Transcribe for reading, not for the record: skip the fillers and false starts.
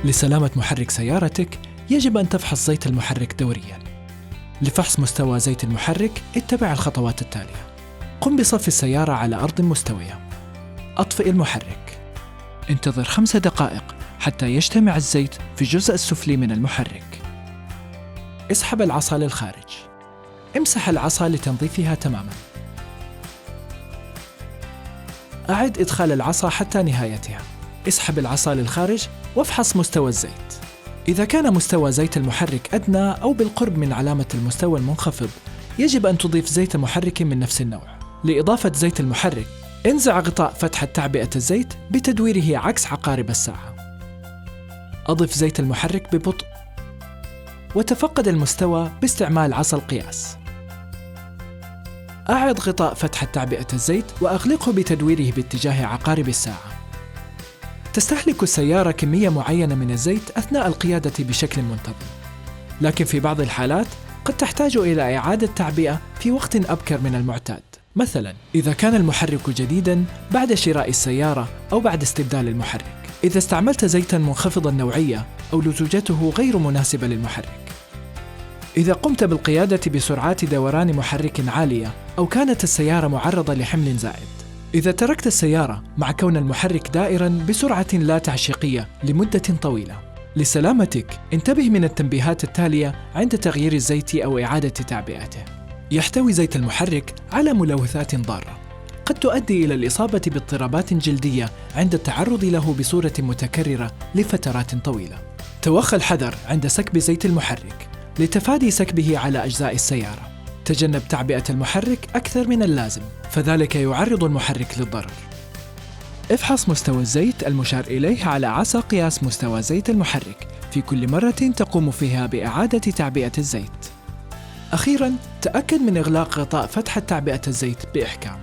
لسلامة محرك سيارتك يجب أن تفحص زيت المحرك دورياً. لفحص مستوى زيت المحرك اتبع الخطوات التالية. قم بصف السيارة على أرض مستوية. أطفئ المحرك. انتظر 5 دقائق حتى يجتمع الزيت في الجزء السفلي من المحرك. اسحب العصا للخارج. امسح العصا لتنظيفها تماماً. أعد إدخال العصا حتى نهايتها. اسحب العصا للخارج وافحص مستوى الزيت. إذا كان مستوى زيت المحرك أدنى أو بالقرب من علامة المستوى المنخفض، يجب أن تضيف زيت محرك من نفس النوع. لإضافة زيت المحرك، انزع غطاء فتحة تعبئة الزيت بتدويره عكس عقارب الساعة. أضف زيت المحرك ببطء وتفقد المستوى باستعمال عصا القياس. أعد غطاء فتحة تعبئة الزيت وأغلقه بتدويره باتجاه عقارب الساعة. تستهلك السيارة كمية معينة من الزيت أثناء القيادة بشكل منتظم، لكن في بعض الحالات قد تحتاج إلى إعادة تعبئة في وقت أبكر من المعتاد. مثلاً إذا كان المحرك جديداً بعد شراء السيارة أو بعد استبدال المحرك، إذا استعملت زيتاً منخفض النوعية أو لزوجته غير مناسبة للمحرك، إذا قمت بالقيادة بسرعات دوران محرك عالية أو كانت السيارة معرضة لحمل زائد، إذا تركت السيارة مع كون المحرك دائراً بسرعة لا تعشيقية لمدة طويلة. لسلامتك انتبه من التنبيهات التالية عند تغيير الزيت أو إعادة تعبئته. يحتوي زيت المحرك على ملوثات ضارة قد تؤدي إلى الإصابة باضطرابات جلدية عند التعرض له بصورة متكررة لفترات طويلة. توخى الحذر عند سكب زيت المحرك لتفادي سكبه على أجزاء السيارة. تجنب تعبئة المحرك أكثر من اللازم، فذلك يعرض المحرك للضرر. افحص مستوى الزيت المشار إليه على عصا قياس مستوى زيت المحرك في كل مرة تقوم فيها بإعادة تعبئة الزيت. أخيراً، تأكد من إغلاق غطاء فتحة تعبئة الزيت بإحكام.